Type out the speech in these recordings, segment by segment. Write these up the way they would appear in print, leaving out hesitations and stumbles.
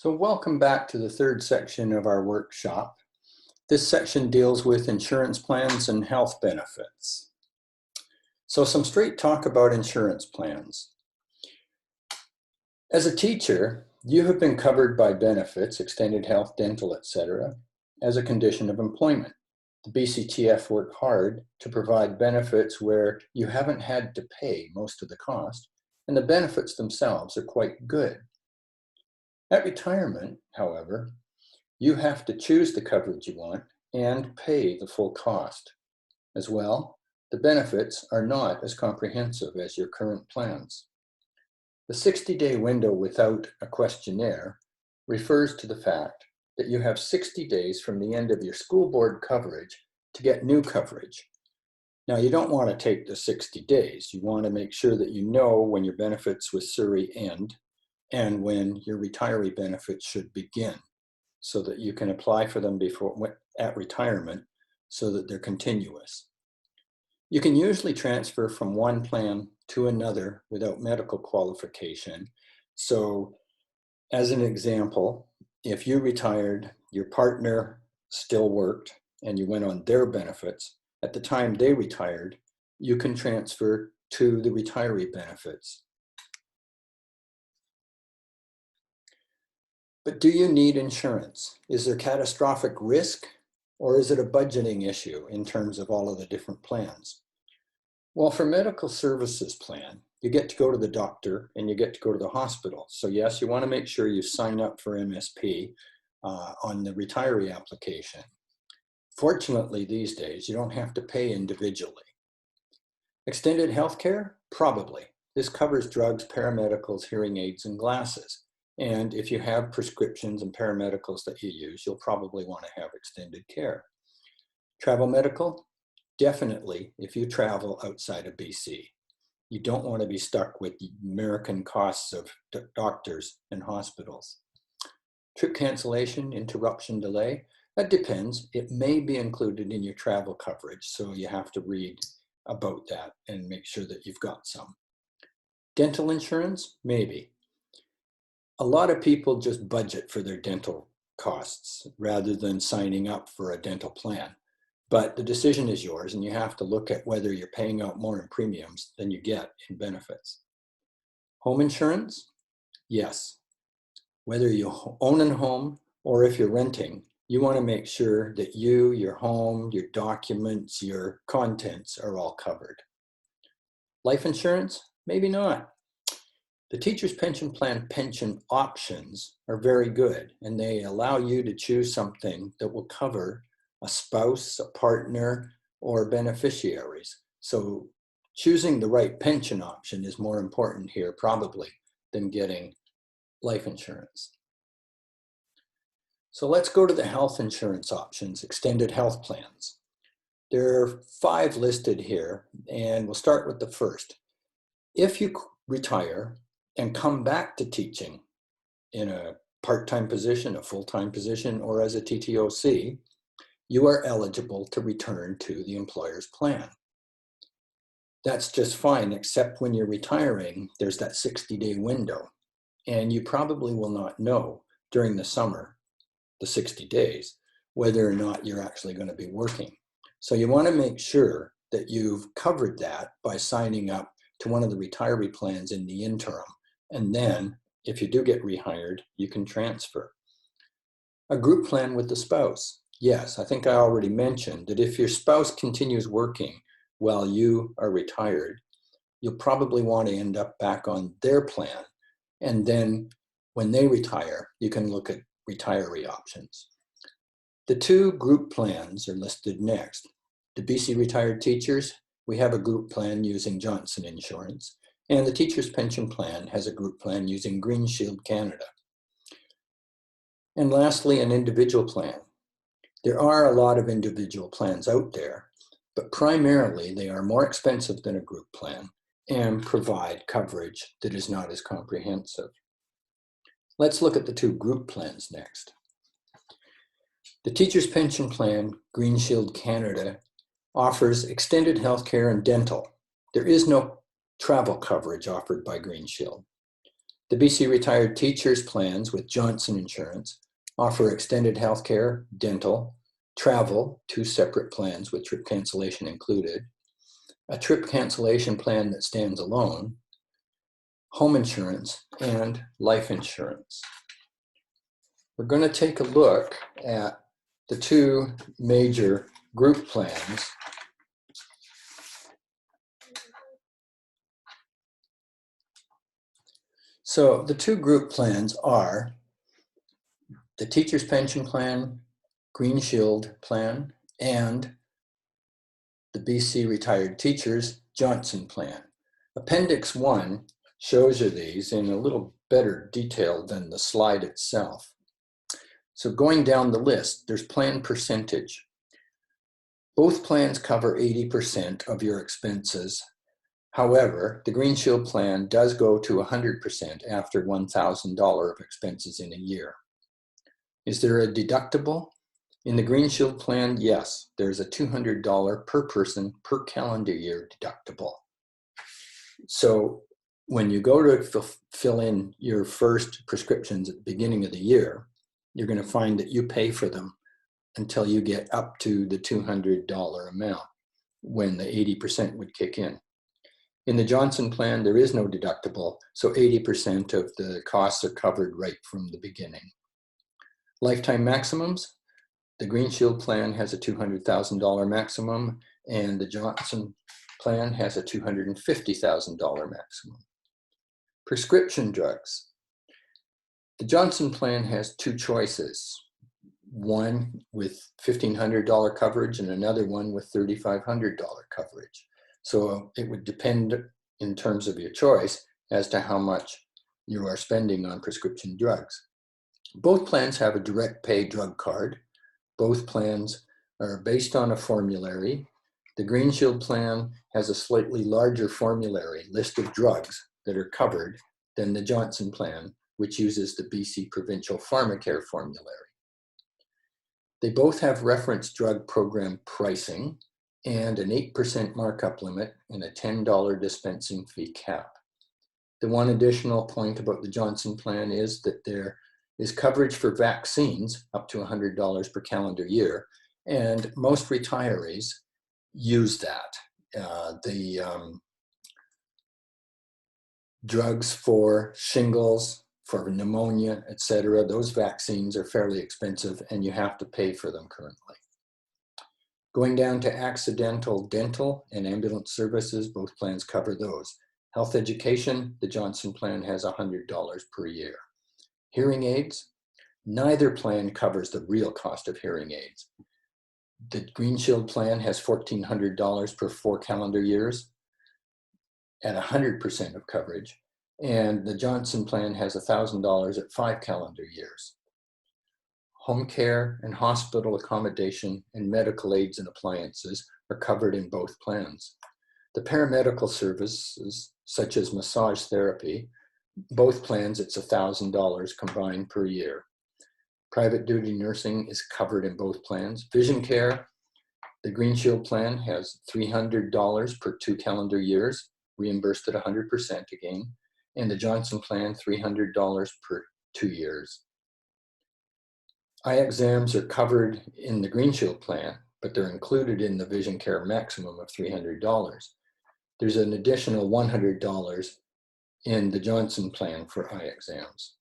So welcome back to the third section of our workshop. This section deals with insurance plans and health benefits. So some straight talk about insurance plans. As a teacher, you have been covered by benefits, extended health, dental, etc., as a condition of employment. The BCTF work hard to provide benefits where you haven't had to pay most of the cost, and the benefits themselves are quite good. At retirement, however, you have to choose the coverage you want and pay the full cost. As well, the benefits are not as comprehensive as your current plans. The 60-day window without a questionnaire refers to the fact that you have 60 days from the end of your school board coverage to get new coverage. Now, you don't want to take the 60 days. You want to make sure that you know when your benefits with Surrey end and when your retiree benefits should begin, so that you can apply for them at retirement so that they're continuous. You can usually transfer from one plan to another without medical qualification. So as an example, if you retired, your partner still worked, and you went on their benefits, at the time they retired, you can transfer to the retiree benefits. But do you need insurance? Is there catastrophic risk, or is it a budgeting issue in terms of all of the different plans? Well, for medical services plan, you get to go to the doctor and you get to go to the hospital. So yes, you want to make sure you sign up for MSP on the retiree application. Fortunately, these days, you don't have to pay individually. Extended healthcare? Probably. This covers drugs, paramedicals, hearing aids, and glasses. And if you have prescriptions and paramedicals that you use, you'll probably want to have extended care. Travel medical? Definitely if you travel outside of BC. You don't want to be stuck with the American costs of doctors and hospitals. Trip cancellation, interruption, delay? That depends. It may be included in your travel coverage, so you have to read about that and make sure that you've got some. Dental insurance? Maybe. A lot of people just budget for their dental costs rather than signing up for a dental plan. But the decision is yours, and you have to look at whether you're paying out more in premiums than you get in benefits. Home insurance? Yes. Whether you own a home or if you're renting, you want to make sure that you, your home, your documents, your contents are all covered. Life insurance? Maybe not. The Teacher's Pension Plan pension options are very good, and they allow you to choose something that will cover a spouse, a partner, or beneficiaries. So choosing the right pension option is more important here probably than getting life insurance. So let's go to the health insurance options, extended health plans. There are 5 listed here, and we'll start with the first. If you retire and come back to teaching in a part-time position, a full-time position, or as a TTOC, you are eligible to return to the employer's plan. That's just fine, except when you're retiring, there's that 60-day window, and you probably will not know during the summer, the 60 days, whether or not you're actually going to be working. So you want to make sure that you've covered that by signing up to one of the retiree plans in the interim. And then, if you do get rehired, you can transfer. A group plan with the spouse. Yes, I think I already mentioned that if your spouse continues working while you are retired, you'll probably want to end up back on their plan. And then when they retire, you can look at retiree options. The 2 group plans are listed next. The BC Retired Teachers, we have a group plan using Johnson Insurance. And the Teacher's Pension Plan has a group plan using Green Shield Canada. And lastly, an individual plan. There are a lot of individual plans out there, but primarily they are more expensive than a group plan and provide coverage that is not as comprehensive. Let's look at the 2 group plans next. The Teacher's Pension Plan, Green Shield Canada, offers extended healthcare and dental. There is no travel coverage offered by Green Shield. The BC Retired Teachers plans with Johnson Insurance offer extended healthcare, dental, travel, 2 separate plans with trip cancellation included, a trip cancellation plan that stands alone, home insurance, and life insurance. We're going to take a look at the 2 major group plans. So the 2 group plans are the Teacher's Pension Plan, Green Shield Plan, and the BC Retired Teachers Johnson Plan. Appendix 1 shows you these in a little better detail than the slide itself. So going down the list, there's plan percentage. Both plans cover 80% of your expenses. However, the Green Shield plan does go to 100% after $1,000 of expenses in a year. Is there a deductible? In the Green Shield plan, yes, there's a $200 per person per calendar year deductible. So when you go to fill in your first prescriptions at the beginning of the year, you're going to find that you pay for them until you get up to the $200 amount when the 80% would kick in. In the Johnson plan, there is no deductible, so 80% of the costs are covered right from the beginning. Lifetime maximums. The Green Shield plan has a $200,000 maximum, and the Johnson plan has a $250,000 maximum. Prescription drugs. The Johnson plan has 2 choices, one with $1,500 coverage and another one with $3,500 coverage. So it would depend in terms of your choice as to how much you are spending on prescription drugs. Both plans have a direct pay drug card. Both plans are based on a formulary. The Green Shield plan has a slightly larger formulary list of drugs that are covered than the Johnson plan, which uses the BC Provincial Pharmacare formulary. They both have reference drug program pricing and an 8% markup limit and a $10 dispensing fee cap. The one additional point about the Johnson plan is that there is coverage for vaccines up to $100 per calendar year, and most retirees use that. The drugs for shingles, for pneumonia, etc., those vaccines are fairly expensive and you have to pay for them currently. Going down to accidental dental and ambulance services, both plans cover those. Health education, the Johnson plan has $100 per year. Hearing aids, neither plan covers the real cost of hearing aids. The Green Shield plan has $1,400 per 4 calendar years at 100% of coverage, and the Johnson plan has $1,000 at 5 calendar years. Home care and hospital accommodation and medical aids and appliances are covered in both plans. The paramedical services, such as massage therapy, both plans it's $1,000 combined per year. Private duty nursing is covered in both plans. Vision care, the Green Shield plan has $300 per 2 calendar years, reimbursed at 100% again, and the Johnson plan $300 per 2 years. Eye exams are covered in the Green Shield plan, but they're included in the vision care maximum of $300. There's an additional $100 in the Johnson plan for eye exams.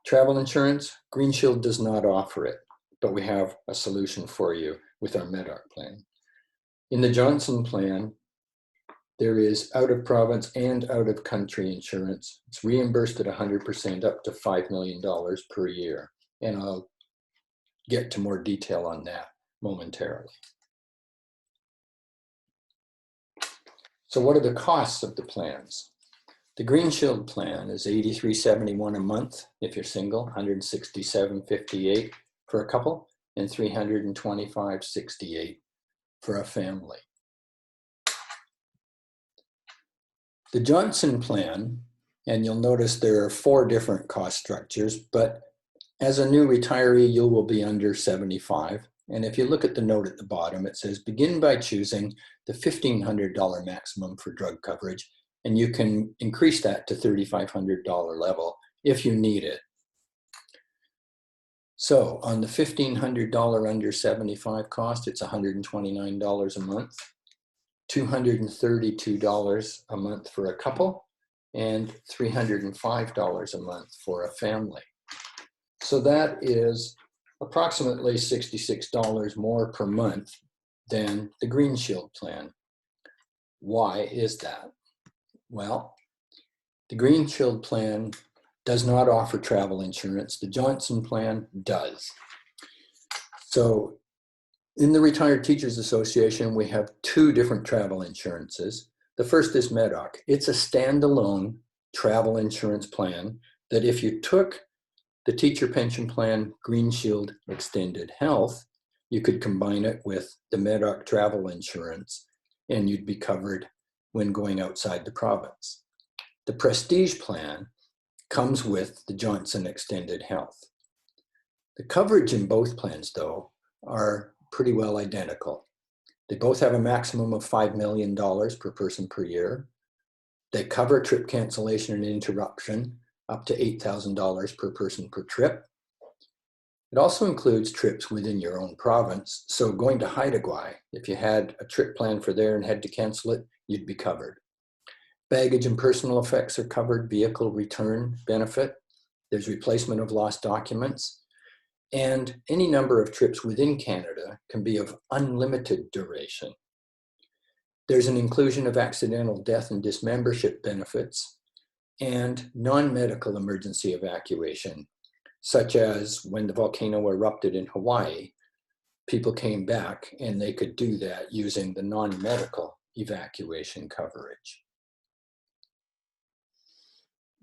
Travel insurance, Green Shield does not offer it, but we have a solution for you with our MedArc plan. In the Johnson plan, there is out of province and out of country insurance. It's reimbursed at 100% up to $5 million per year. And I'll get to more detail on that momentarily. So what are the costs of the plans? The Green Shield plan is $83.71 a month if you're single, $167.58 for a couple, and $325.68 for a family. The Johnson plan, and you'll notice there are 4 different cost structures, but as a new retiree, you will be under 75. And if you look at the note at the bottom, it says, begin by choosing the $1,500 maximum for drug coverage and you can increase that to $3,500 level if you need it. So on the $1,500 under 75 cost, it's $129 a month, $232 a month for a couple, and $305 a month for a family. So that is approximately $66 more per month than the Green Shield plan. Why is that? Well, the Green Shield plan does not offer travel insurance. The Johnson plan does. So in the Retired Teachers Association, we have two different travel insurances. The first is Medoc. It's a standalone travel insurance plan that if you took the teacher pension plan, Green Shield Extended Health, you could combine it with the Medoc travel insurance and you'd be covered when going outside the province. The Prestige plan comes with the Johnson Extended Health. The coverage in both plans, though, are pretty well identical. They both have a maximum of $5 million per person per year. They cover trip cancellation and interruption up to $8,000 per person per trip. It also includes trips within your own province. So going to Haida Gwaii, if you had a trip planned for there and had to cancel it, you'd be covered. Baggage and personal effects are covered, vehicle return benefit. There's replacement of lost documents. And any number of trips within Canada can be of unlimited duration. There's an inclusion of accidental death and dismembership benefits and non-medical emergency evacuation, such as when the volcano erupted in Hawaii, people came back and they could do that using the non-medical evacuation coverage.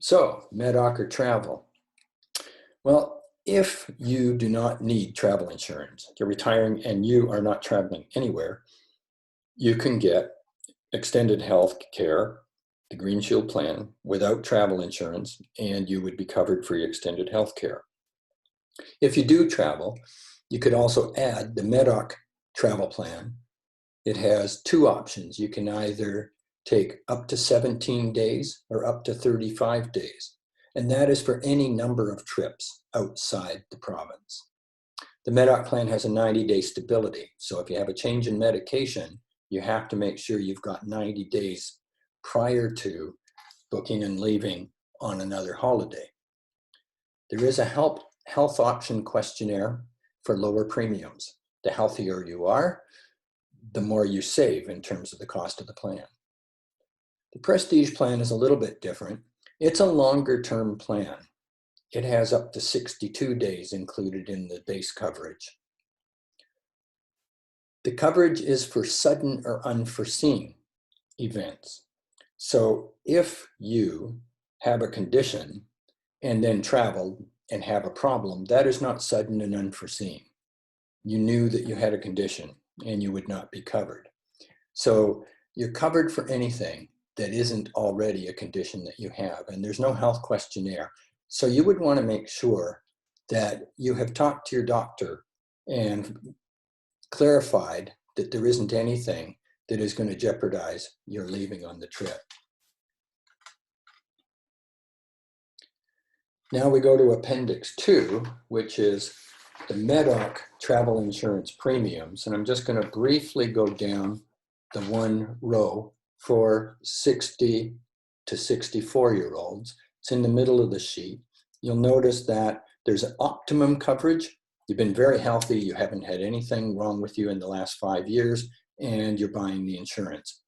So, Medoc or travel? Well, if you do not need travel insurance, you're retiring and you are not traveling anywhere, you can get extended health care, the Green Shield plan, without travel insurance, and you would be covered for your extended health care. If you do travel, you could also add the Medoc travel plan. It has two options. You can either take up to 17 days or up to 35 days. And that is for any number of trips outside the province. The Medoc plan has a 90-day stability. So if you have a change in medication, you have to make sure you've got 90 days prior to booking and leaving on another holiday. There is a health option questionnaire for lower premiums. The healthier you are, the more you save in terms of the cost of the plan. The Prestige plan is a little bit different. It's a longer term plan. It has up to 62 days included in the base coverage. The coverage is for sudden or unforeseen events. So if you have a condition and then travel and have a problem, that is not sudden and unforeseen. You knew that you had a condition and you would not be covered. So you're covered for anything that isn't already a condition that you have, and there's no health questionnaire. So you would want to make sure that you have talked to your doctor and clarified that there isn't anything that is going to jeopardize your leaving on the trip. Now we go to Appendix 2, which is the Medoc travel insurance premiums. And I'm just going to briefly go down the one row for 60 to 64-year-olds. It's in the middle of the sheet. You'll notice that there's an optimum coverage. You've been very healthy. You haven't had anything wrong with you in the last 5 years, and you're buying the insurance.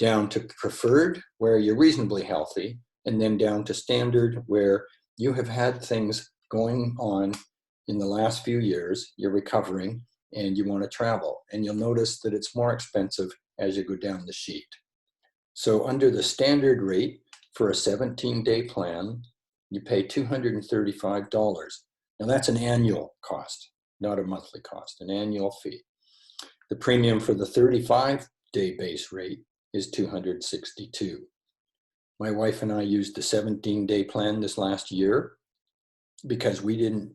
Down to preferred, where you're reasonably healthy, and then down to standard, where you have had things going on in the last few years, you're recovering, and you want to travel. And you'll notice that it's more expensive as you go down the sheet. So under the standard rate for a 17-day plan, you pay $235. Now that's an annual cost, not a monthly cost, an annual fee. The premium for the 35-day base rate is $262. My wife and I used the 17-day plan this last year because we didn't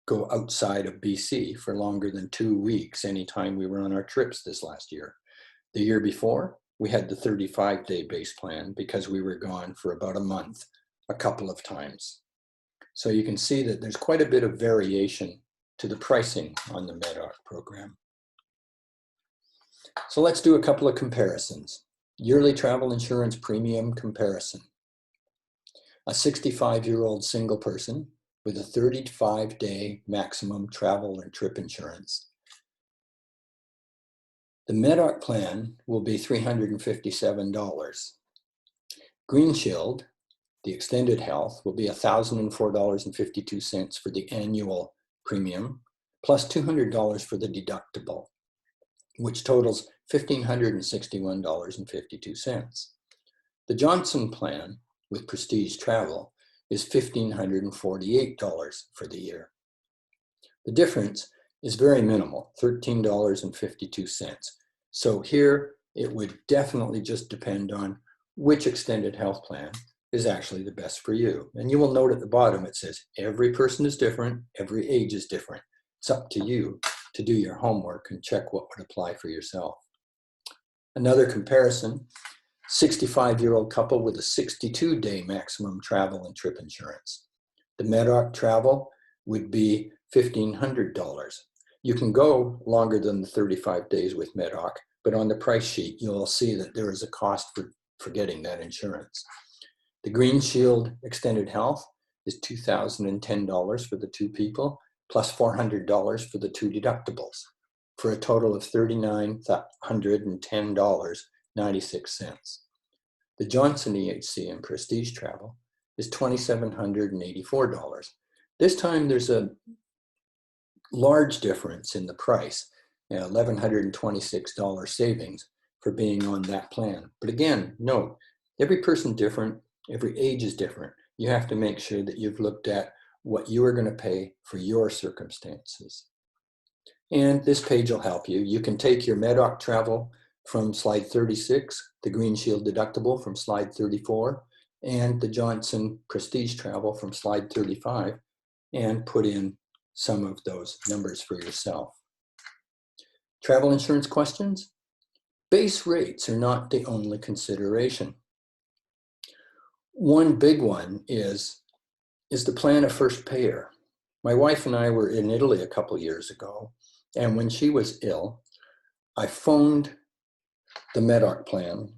go outside of BC for longer than 2 weeks anytime we were on our trips this last year. The year before, we had the 35-day base plan because we were gone for about a month a couple of times. So you can see that there's quite a bit of variation to the pricing on the Medoc program. So let's do a couple of comparisons. Yearly travel insurance premium comparison. A 65-year-old single person with a 35-day maximum travel and trip insurance. The Medoc plan will be $357. Green Shield, the extended health, will be $1,004.52 for the annual premium, plus $200 for the deductible, which totals $1,561.52. The Johnson plan with Prestige Travel is $1,548 for the year. The difference is very minimal, $13.52. So here it would definitely just depend on which extended health plan is actually the best for you. And you will note at the bottom it says every person is different, every age is different. It's up to you to do your homework and check what would apply for yourself. Another comparison, 65-year-old couple with a 62-day maximum travel and trip insurance. The Medoc travel would be $1,500. You can go longer than the 35 days with Medoc, but on the price sheet, you'll see that there is a cost for getting that insurance. The Green Shield Extended Health is $2,010 for the two people, plus $400 for the two deductibles, for a total of $3,910.96. The Johnson EHC and Prestige Travel is $2,784. This time there's a large difference in the price, $1,126 savings for being on that plan. But again, note, every person different, every age is different. You have to make sure that you've looked at what you are going to pay for your circumstances. And this page will help you. You can take your Medoc travel from slide 36, the Green Shield deductible from slide 34, and the Johnson Prestige travel from slide 35, and put in some of those numbers for yourself. Travel insurance questions? Base rates are not the only consideration. One big one is the plan a first payer? My wife and I were in Italy a couple years ago, and when she was ill, I phoned the Medoc plan.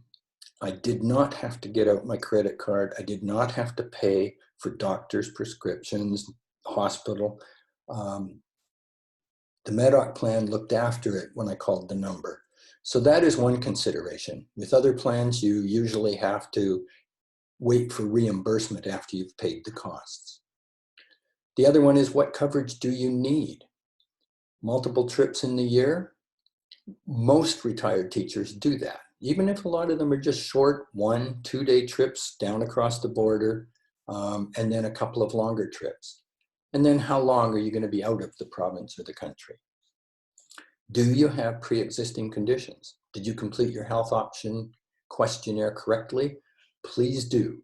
I did not have to get out my credit card. I did not have to pay for doctor's prescriptions, hospital. The Medoc plan looked after it when I called the number. So that is one consideration. With other plans, you usually have to wait for reimbursement after you've paid the costs. The other one is, what coverage do you need? Multiple trips in the year? Most retired teachers do that, even if a lot of them are just short 1-2 day trips down across the border, and then a couple of longer trips. And then how long are you going to be out of the province or the country? Do you have pre-existing conditions? Did you complete your health option questionnaire correctly? Please do,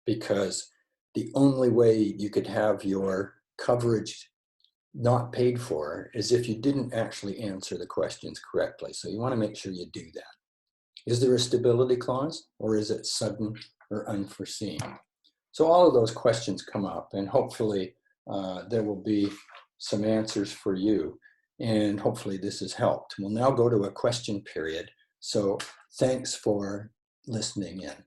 because the only way you could have your coverage not paid for is if you didn't actually answer the questions correctly. So you want to make sure you do that. Is there a stability clause, or is it sudden or unforeseen? So all of those questions come up, and hopefully there will be some answers for you, and hopefully this has helped. We'll now go to a question period. So thanks for listening in.